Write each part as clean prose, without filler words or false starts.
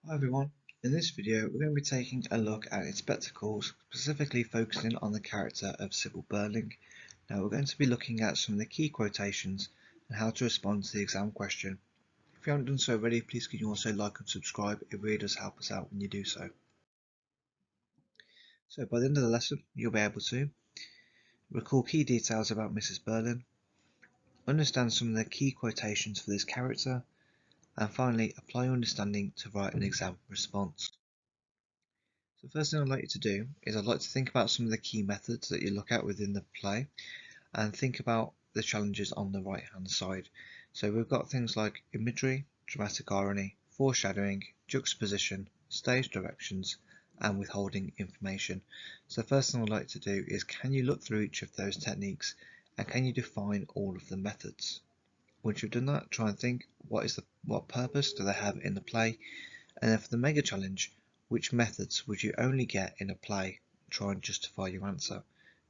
Hi everyone, in this video we're going to be taking a look at Inspector Calls, specifically focusing on the character of Sybil Birling. Now we're going to be looking at some of the key quotations and how to respond to the exam question. If you haven't done so already, please can you also like and subscribe, it really does help us out when you do so. So by the end of the lesson you'll be able to recall key details about Mrs Birling, understand some of the key quotations for this character, and finally apply your understanding to write an exam response. So the first thing I'd like you to do is I'd like to think about some of the key methods that you look at within the play and think about the challenges on the right hand side. So we've got things like imagery, dramatic irony, foreshadowing, juxtaposition, stage directions and withholding information. So the first thing I'd like to do is, can you look through each of those techniques and can you define all of the methods? Once you've done that, try and think what purpose do they have in the play, and then for the mega challenge, which methods would you only get in a play? Try and justify your answer.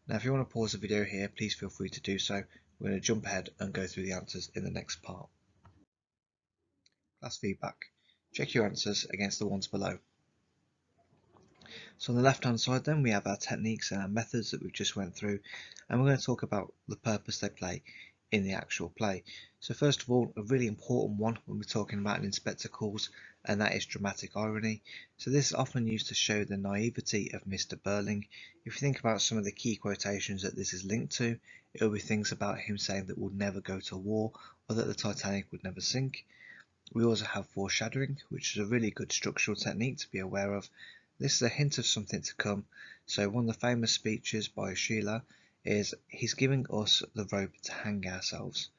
Now if you want to pause the video here, please feel free to do so. We're going to jump ahead and go through the answers in the next part. Class feedback. Check your answers against the ones below. So on the left hand side then we have our techniques and our methods that we've just went through, and we're going to talk about the purpose they play in the actual play. So first of all, a really important one when we're talking about an Inspector Calls, and that is dramatic irony. So this is often used to show the naivety of Mr. Birling. If you think about some of the key quotations that this is linked to, it will be things about him saying that we'll never go to war or that the Titanic would never sink. We also have foreshadowing, which is a really good structural technique to be aware of. This is a hint of something to come. So one of the famous speeches by Sheila is, he's giving us the rope to hang ourselves.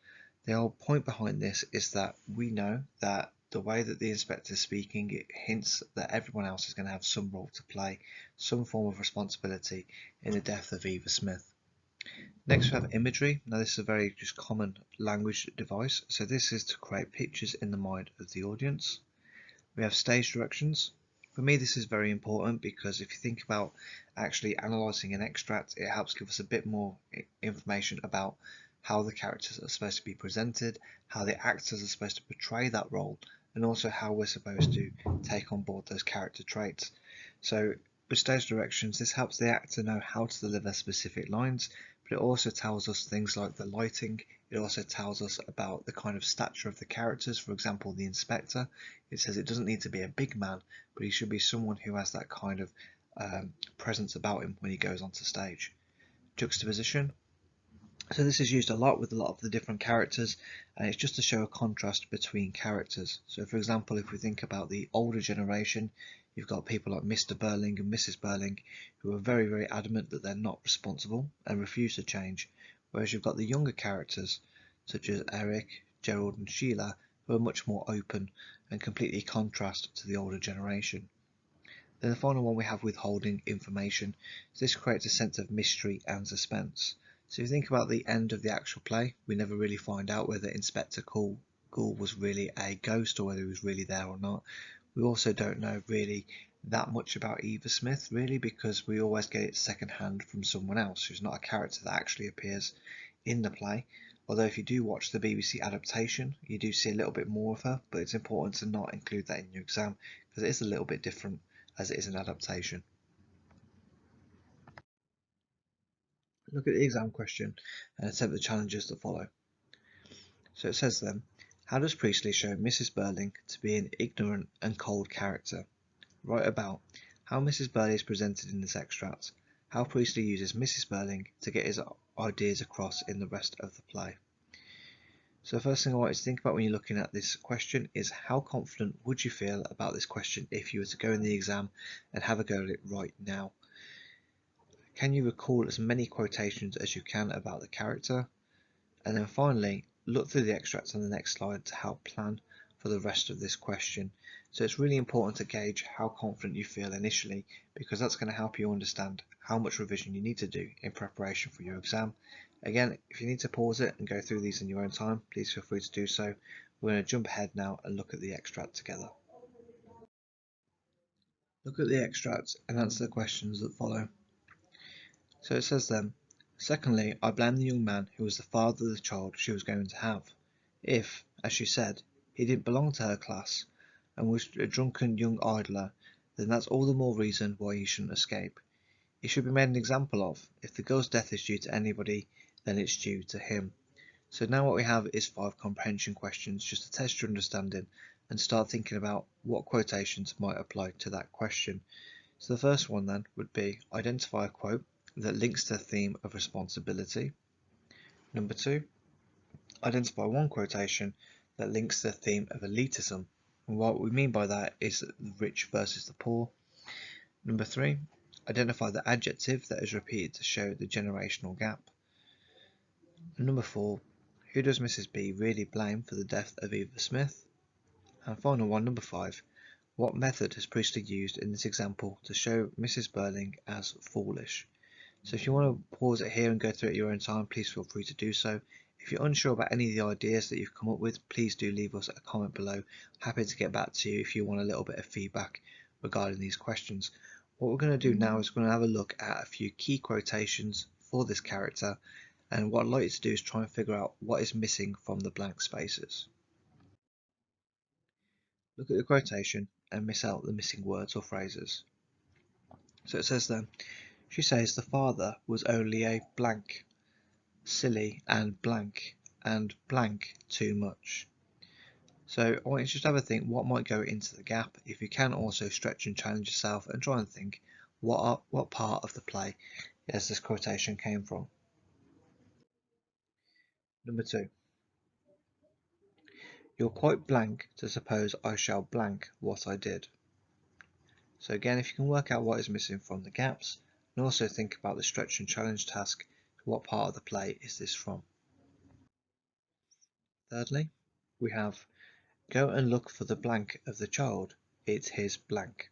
The whole point behind this is that we know that the way that the inspector is speaking, it hints that everyone else is going to have some role to play, some form of responsibility in the death of Eva Smith. Next we have imagery. Now this is a very just common language device. So this is to create pictures in the mind of the audience. We have stage directions. For me this is very important because if you think about actually analysing an extract, it helps give us a bit more information about how the characters are supposed to be presented, how the actors are supposed to portray that role, and also how we're supposed to take on board those character traits. So with stage directions, this helps the actor know how to deliver specific lines, but it also tells us things like the lighting. It also tells us about the kind of stature of the characters. For example, the inspector, it says it doesn't need to be a big man, but he should be someone who has that kind of presence about him when he goes onto stage. Juxtaposition. So this is used a lot with a lot of the different characters, and it's just to show a contrast between characters. So for example, if we think about the older generation, you've got people like Mr. Birling and Mrs. Birling who are very, very adamant that they're not responsible and refuse to change, whereas you've got the younger characters such as Eric, Gerald and Sheila who are much more open and completely contrast to the older generation. Then the final one we have withholding information. So this creates a sense of mystery and suspense. So if you think about the end of the actual play, we never really find out whether Inspector Gould was really a ghost or whether he was really there or not. We also don't know really that much about Eva Smith really, because we always get it second hand from someone else who's not a character that actually appears in the play. Although if you do watch the BBC adaptation, you do see a little bit more of her, but it's important to not include that in your exam because it is a little bit different as it is an adaptation. Look at the exam question and attempt the challenges that follow. So it says then, how does Priestley show Mrs. Birling to be an ignorant and cold character? Write about how Mrs. Birling is presented in this extract, how Priestley uses Mrs. Birling to get his ideas across in the rest of the play. So the first thing I want you to think about when you're looking at this question is, how confident would you feel about this question if you were to go in the exam and have a go at it right now? Can you recall as many quotations as you can about the character? And then finally, look through the extracts on the next slide to help plan for the rest of this question. So it's really important to gauge how confident you feel initially, because that's going to help you understand how much revision you need to do in preparation for your exam. Again, if you need to pause it and go through these in your own time, please feel free to do so. We're going to jump ahead now and look at the extract together. Look at the extract and answer the questions that follow. So it says then, secondly, I blame the young man who was the father of the child she was going to have. If, as she said, he didn't belong to her class, and was a drunken young idler, then that's all the more reason why he shouldn't escape. He should be made an example of. If the girl's death is due to anybody, then it's due to him. So now what we have is 5 comprehension questions just to test your understanding and start thinking about what quotations might apply to that question. So the first one then would be identify a quote that links to the theme of responsibility. Number 2, identify one quotation that links to the theme of elitism. And what we mean by that is the rich versus the poor. Number 3, identify the adjective that is repeated to show the generational gap. And number 4, who does Mrs B really blame for the death of Eva Smith? And final one, number 5, what method has Priestley used in this example to show Mrs Birling as foolish? So if you want to pause it here and go through it at your own time, please feel free to do so. If you're unsure about any of the ideas that you've come up with, please do leave us a comment below. Happy to get back to you if you want a little bit of feedback regarding these questions. What we're going to do now is we're going to have a look at a few key quotations for this character, and what I'd like you to do is try and figure out what is missing from the blank spaces. Look at the quotation and miss out the missing words or phrases. So it says then, she says the father was only a blank, silly and blank too much. So I want you to just have a think what might go into the gap. If you can, also stretch and challenge yourself and try and think what part of the play as this quotation came from. Number 2, you're quite blank to suppose I shall blank what I did. So again, if you can work out what is missing from the gaps, and also think about the stretch and challenge task, what part of the play is this from? Thirdly, we have go and look for the blank of the child, it's his blank.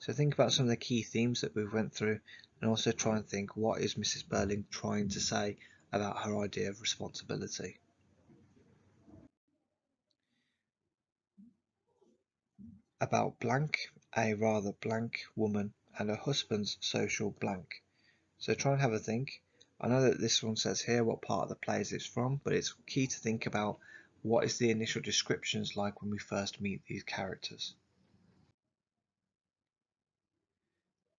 So think about some of the key themes that we went through, and also try and think what is Mrs Birling trying to say about her idea of responsibility. About blank, a rather blank woman and her husband's social blank. So try and have a think. I know that this one says here what part of the play is it's from, but it's key to think about what is the initial descriptions like when we first meet these characters.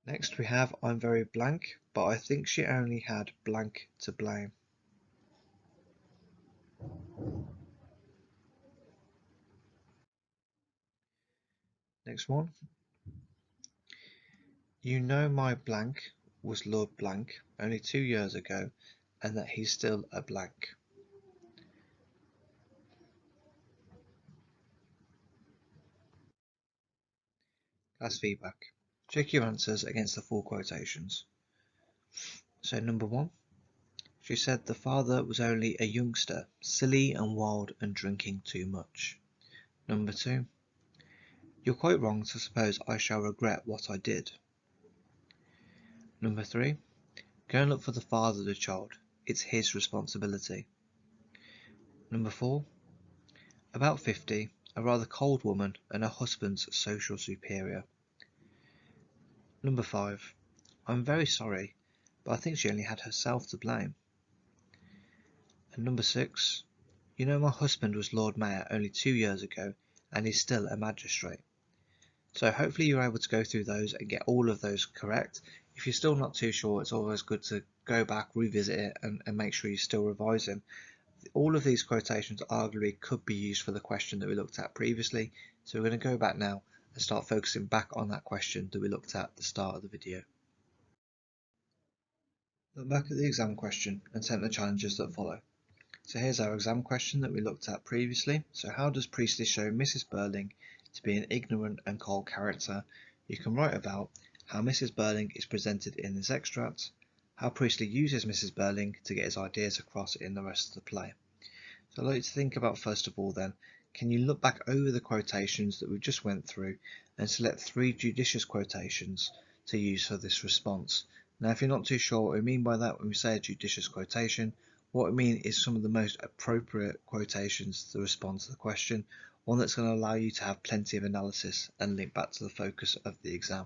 Next we have I'm very blank, but I think she only had blank to blame. Next one. You know my blank was Lord Blank only 2 years ago, and that he's still a blank. That's feedback. Check your answers against the 4 quotations. So number 1, she said the father was only a youngster, silly and wild and drinking too much. Number 2, you're quite wrong to suppose I shall regret what I did. Number 3, go and look for the father of the child, it's his responsibility. Number 4, about 50, a rather cold woman and her husband's social superior. Number 5, I'm very sorry, but I think she only had herself to blame. And number 6, you know my husband was Lord Mayor only 2 years ago and he's still a magistrate. So hopefully you're able to go through those and get all of those correct. If you're still not too sure, it's always good to go back, revisit it and make sure you're still revising. All of these quotations arguably could be used for the question that we looked at previously. So we're going to go back now and start focusing back on that question that we looked at the start of the video. Look back at the exam question and attempt the challenges that follow. So here's our exam question that we looked at previously. So how does Priestley show Mrs Birling to be an ignorant and cold character? You can write about how Mrs Birling is presented in this extract, how Priestley uses Mrs Birling to get his ideas across in the rest of the play. So I'd like you to think about first of all then, can you look back over the quotations that we just went through and select 3 judicious quotations to use for this response. Now if you're not too sure what we mean by that when we say a judicious quotation, what we mean is some of the most appropriate quotations to respond to the question, one that's going to allow you to have plenty of analysis and link back to the focus of the exam.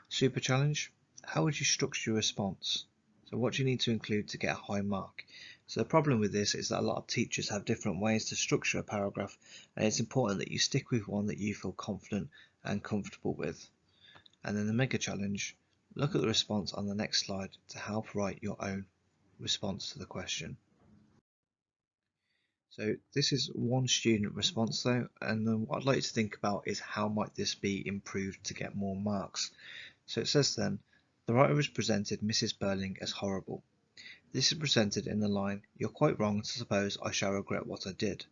Super challenge, how would you structure your response? So what do you need to include to get a high mark? So the problem with this is that a lot of teachers have different ways to structure a paragraph, and it's important that you stick with one that you feel confident and comfortable with. And then the mega challenge, look at the response on the next slide to help write your own response to the question. So this is one student response though, and then what I'd like you to think about is how might this be improved to get more marks. So it says then, the writer has presented Mrs Birling as horrible. This is presented in the line, "You're quite wrong to suppose I shall regret what I did."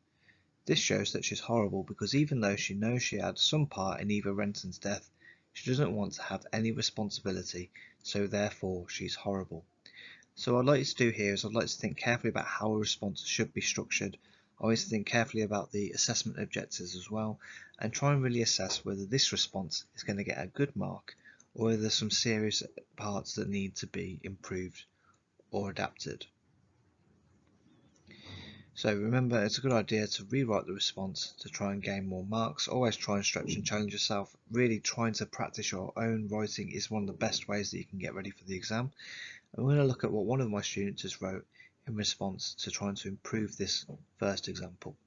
This shows that she's horrible because even though she knows she had some part in Eva Renton's death, she doesn't want to have any responsibility, so therefore she's horrible. So what I'd like you to do here is I'd like to think carefully about how a response should be structured. I always think carefully about the assessment objectives as well, and try and really assess whether this response is going to get a good mark or whether there's some serious parts that need to be improved or adapted. So remember, it's a good idea to rewrite the response to try and gain more marks. Always try and stretch and challenge yourself. Really trying to practice your own writing is one of the best ways that you can get ready for the exam. I'm going to look at what one of my students has wrote in response to trying to improve this first example.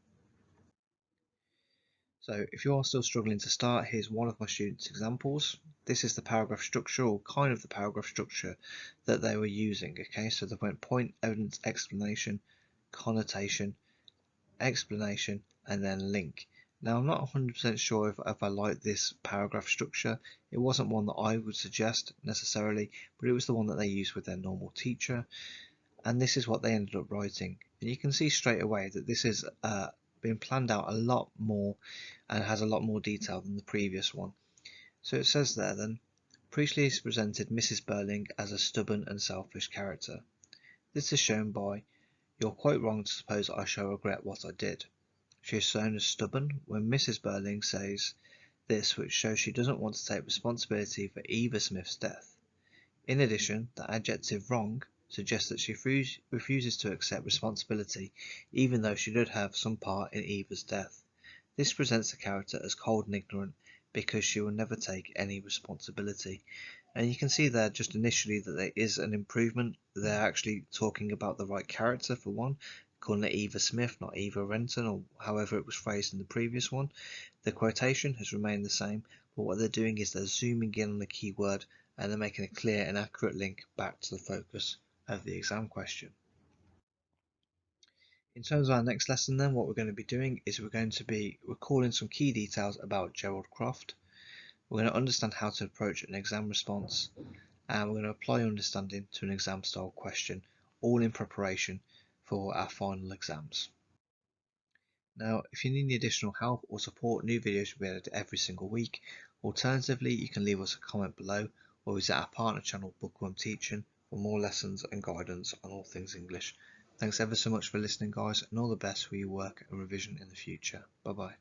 So if you are still struggling to start, here's one of my students' examples. This is the paragraph structure, or kind of the paragraph structure that they were using. Okay, so they went point, evidence, explanation, connotation, explanation, and then link. Now I'm not 100% sure if I like this paragraph structure. It wasn't one that I would suggest necessarily, but it was the one that they used with their normal teacher, and this is what they ended up writing. And you can see straight away that this has been planned out a lot more and has a lot more detail than the previous one. So it says there then, Priestley has presented Mrs Birling as a stubborn and selfish character. This is shown by, "You're quite wrong to suppose I shall regret what I did." She is shown as stubborn when Mrs Birling says this, which shows she doesn't want to take responsibility for Eva Smith's death. In addition, the adjective wrong suggests that she refuses to accept responsibility even though she did have some part in Eva's death. This presents the character as cold and ignorant because she will never take any responsibility. And you can see there just initially that there is an improvement. They're actually talking about the right character for one, calling it Eva Smith, not Eva Renton, or however it was phrased in the previous one. The quotation has remained the same, but what they're doing is they're zooming in on the key word and they're making a clear and accurate link back to the focus of the exam question. In terms of our next lesson then, what we're going to be doing is we're going to be recalling some key details about Gerald Croft. We're going to understand how to approach an exam response, and we're going to apply understanding to an exam style question, all in preparation for our final exams. Now, if you need any additional help or support, new videos will be added every single week. Alternatively, you can leave us a comment below or visit our partner channel Bookworm Teaching for more lessons and guidance on all things English. Thanks ever so much for listening, guys, and all the best for your work and revision in the future. Bye bye.